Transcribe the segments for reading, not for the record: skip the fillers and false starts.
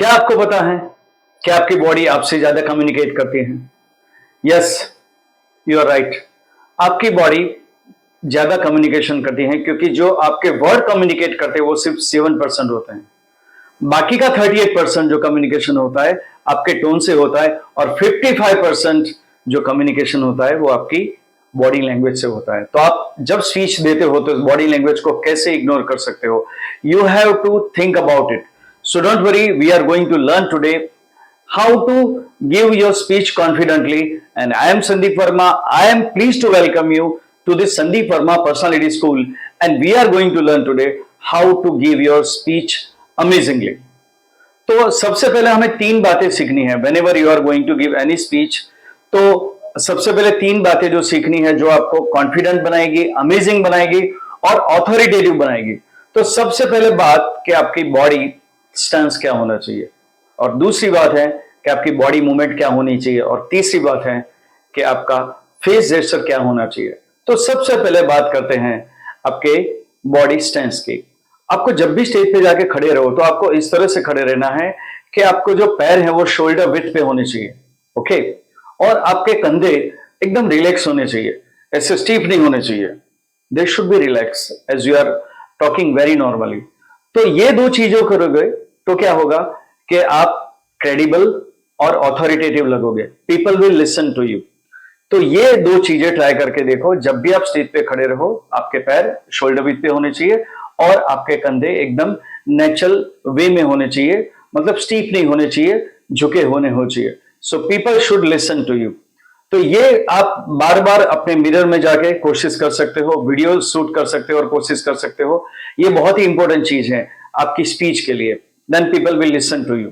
क्या आपको पता है कि आपकी बॉडी आपसे ज्यादा कम्युनिकेट करती है? Yes, you are right. आपकी बॉडी ज्यादा कम्युनिकेशन करती है क्योंकि जो आपके वर्ड कम्युनिकेट करते हैं वो सिर्फ 7% होते हैं। बाकी का 38% जो कम्युनिकेशन होता है आपके टोन से होता है और 55% जो कम्युनिकेशन होता है वो आपकी बॉडी लैंग्वेज से होता है। तो आप जब स्पीच देते हो तो बॉडी लैंग्वेज को कैसे इग्नोर कर सकते हो? You have to think about it. So don't worry, we are going to learn today how to give your speech confidently, and I am Sandeep Verma. I am pleased to welcome you to this Sandeep Verma Personality School, and we are going to learn today how to give your speech amazingly. तो सबसे पहले हमें तीन बातें सीखनी है whenever you are going to give any speech। तो सबसे पहले तीन बातें जो सीखनी है जो आपको कॉन्फिडेंट बनाएगी, अमेजिंग बनाएगी और ऑथोरिटेटिव बनाएगी। तो सबसे पहले बात कि आपकी बॉडी स्टैंस क्या होना चाहिए, और दूसरी बात है कि आपकी बॉडी मूवमेंट क्या होनी चाहिए, और तीसरी बात है कि आपका फेस जेस्चर क्या होना चाहिए। तो सबसे पहले बात करते हैं आपके बॉडी स्टैंस की। आपको जब भी स्टेज पे जाके खड़े रहो तो आपको इस तरह से खड़े रहना है कि आपको जो पैर है वो शोल्डर विड्थ पे होने चाहिए, ओके। और आपके कंधे एकदम रिलैक्स होने चाहिए, ऐसे स्टीफ नहीं होने चाहिए। They should be relax as you are talking very normally. तो ये दो चीजों करोगे तो क्या होगा कि आप क्रेडिबल और ऑथोरिटेटिव लगोगे, people will listen to you. तो ये दो चीजें ट्राई करके देखो। जब भी आप स्टेज पे खड़े रहो आपके पैर शोल्डर विड्थ पे होने चाहिए और आपके कंधे एकदम नेचुरल वे में होने चाहिए, मतलब स्टीप नहीं होने चाहिए, झुके होने हो चाहिए। So people should listen to you. तो ये आप बार बार अपने मिरर में जाके कोशिश कर सकते हो, वीडियो शूट कर सकते हो और कोशिश कर सकते हो। ये बहुत ही इंपॉर्टेंट चीज है आपकी स्पीच के लिए। Then people will listen to you.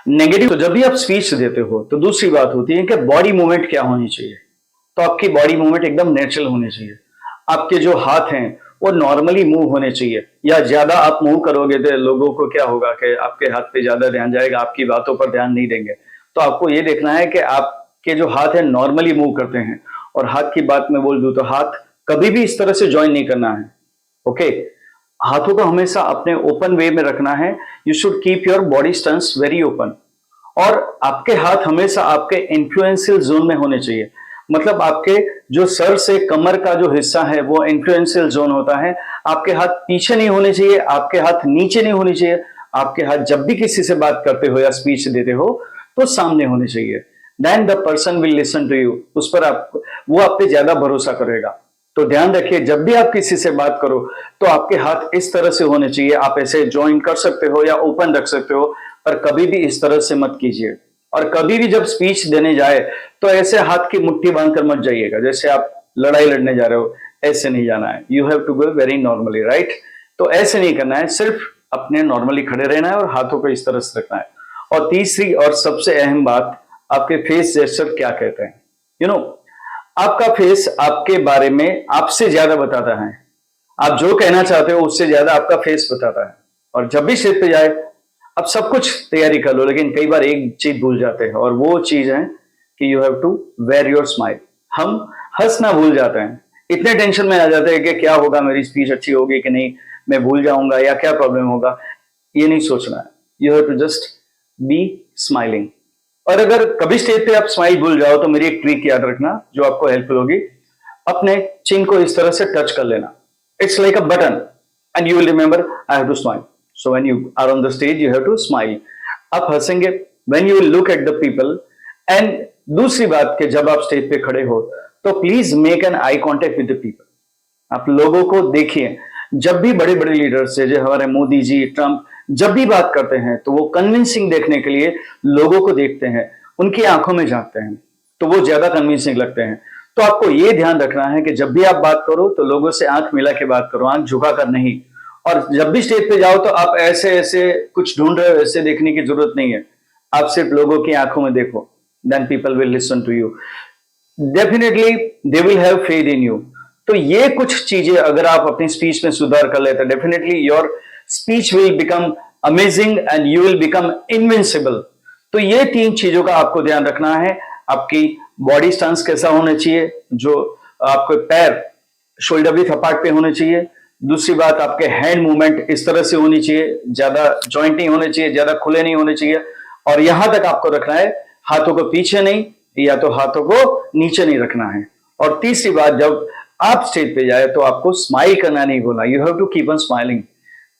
Negative, तो जब भी आप स्पीच देते हो तो दूसरी बात होती है कि बॉडी मूवमेंट क्या होनी चाहिए। तो आपकी बॉडी मूवमेंट एकदम नेचुरल होनी चाहिए। आपके जो हाथ हैं वो नॉर्मली मूव होने चाहिए, या ज्यादा आप मूव करोगे तो लोगों को क्या होगा कि आपके हाथ पे ज्यादा ध्यान जाएगा, आपकी बातों पर ध्यान नहीं देंगे। तो आपको ये देखना है कि आपके जो हाथ है नॉर्मली मूव करते हैं। और हाथ की बात में बोल दूं तो हाथ कभी भी इस तरह से ज्वाइन नहीं करना है, ओके। हाथों को हमेशा अपने ओपन वे में रखना है। You should keep your body स्टंस very open. और आपके हाथ हमेशा आपके इन्फ्लुएंशियल जोन में होने चाहिए, मतलब आपके जो सर से कमर का जो हिस्सा है वो इन्फ्लुएंशियल जोन होता है। आपके हाथ पीछे नहीं होने चाहिए, आपके हाथ नीचे नहीं होने चाहिए। आपके हाथ जब भी किसी से बात करते हो या स्पीच देते हो तो सामने होने चाहिए। Then the person will listen to you. उस पर वो आप पे ज्यादा भरोसा करेगा। तो ध्यान रखिए, जब भी आप किसी से बात करो तो आपके हाथ इस तरह से होने चाहिए। आप ऐसे ज्वाइन कर सकते हो या ओपन रख सकते हो, पर कभी भी इस तरह से मत कीजिए। और कभी भी जब स्पीच देने जाए तो ऐसे हाथ की मुट्ठी बांधकर मत जाइएगा जैसे आप लड़ाई लड़ने जा रहे हो, ऐसे नहीं जाना है। You have to go very normally, right. तो ऐसे नहीं करना है, सिर्फ अपने नॉर्मली खड़े रहना है और हाथों को इस तरह से रखना है। और तीसरी और सबसे अहम बात, आपके फेस जेस्चर क्या कहते हैं। यू नो, आपका फेस आपके बारे में आपसे ज्यादा बताता है। आप जो कहना चाहते हो उससे ज्यादा आपका फेस बताता है। और जब भी स्टेज पे जाए अब सब कुछ तैयारी कर लो, लेकिन कई बार एक चीज भूल जाते हैं और वो चीज है कि you have to wear your smile. हम हंसना भूल जाते हैं, इतने टेंशन में आ जाते हैं कि क्या होगा, मेरी स्पीच अच्छी होगी कि नहीं, मैं भूल जाऊंगा या क्या प्रॉब्लम होगा। ये नहीं सोचना है। You have to just be smiling. और अगर कभी स्टेज पे आप स्माइल भूल जाओ तो मेरी एक ट्रिक याद रखना जो आपको हेल्पफुल होगी। अपने चिन को इस तरह से टच कर लेना, it's like a button, and you will remember I have to smile. So when you are on the stage you have to smile. आप हंसेंगे when you will look at the people. And दूसरी बात कि जब आप stage पे खड़े हो तो please make an eye contact with the people. आप लोगों को देखिए। जब भी बड़े बड़े लीडर्स है, जो हमारे मोदी जी, ट्रंप, जब भी बात करते हैं तो वो कन्विंसिंग देखने के लिए लोगों को देखते हैं, उनकी आंखों में झांकते हैं, तो वो ज्यादा कन्विंसिंग लगते हैं। तो आपको ये ध्यान रखना है कि जब भी आप बात करो तो लोगों से आंख मिला के बात करो, आंख झुका कर नहीं। और जब भी स्टेज पे जाओ तो आप ऐसे ऐसे कुछ ढूंढ रहे हो, ऐसे देखने की जरूरत नहीं है। आप सिर्फ लोगों की आंखों में देखो, then people will listen to you. Definitely they will have faith in you. तो ये कुछ चीजें अगर आप अपनी स्पीच में सुधार कर लेते हैं, definitely your speech will become amazing and you will become invincible. तो ये तीन चीजों का आपको ध्यान रखना है। आपकी बॉडी स्टांस कैसा होना चाहिए, जो आपके पैर शोल्डर विड्थ अपार्ट पे होने चाहिए। दूसरी बात, आपके हैंड मूवमेंट इस तरह से होनी चाहिए, ज्यादा जॉइंट नहीं होने चाहिए, ज्यादा खुले नहीं होने चाहिए, और यहां तक आपको रखना है, हाथों को पीछे नहीं या तो हाथों को नीचे नहीं रखना है। और तीसरी बात, जब आप स्टेज पे जाए तो आपको स्माइल करना नहीं बोला, you have to keep on smiling.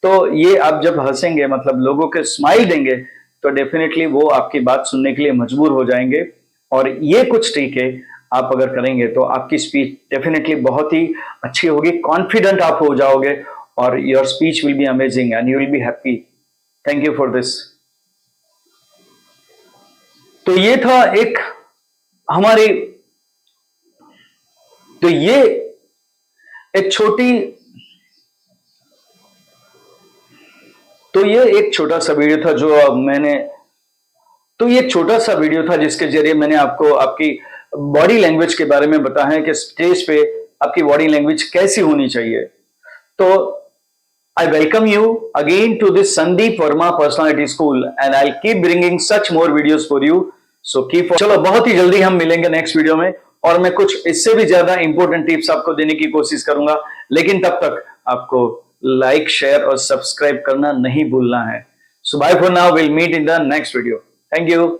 तो ये आप जब हंसेंगे, मतलब लोगों के स्माइल देंगे, तो डेफिनेटली वो आपकी बात सुनने के लिए मजबूर हो जाएंगे। और ये कुछ तरीके आप अगर करेंगे तो आपकी स्पीच डेफिनेटली बहुत ही अच्छी होगी, कॉन्फिडेंट आप हो जाओगे, और your speech will be amazing and you will be happy. Thank you for this. तो ये था एक हमारी, तो ये एक छोटी, तो ये एक छोटा सा वीडियो था जो मैंने, तो ये छोटा सा वीडियो था जिसके जरिए मैंने आपको आपकी बॉडी लैंग्वेज के बारे में बताया है कि स्टेज पे आपकी बॉडी लैंग्वेज कैसी होनी चाहिए। तो I welcome you again to this Sandeep Verma Personality School and I'll keep bringing such more videos for you. So keep, चलो बहुत ही जल्दी हम मिलेंगे नेक्स्ट वीडियो में, और मैं कुछ इससे भी ज्यादा इंपॉर्टेंट टिप्स आपको देने की कोशिश करूंगा, लेकिन तब तक आपको लाइक, शेयर और सब्सक्राइब करना नहीं भूलना है। So bye for now, we'll meet in the next video. Thank you.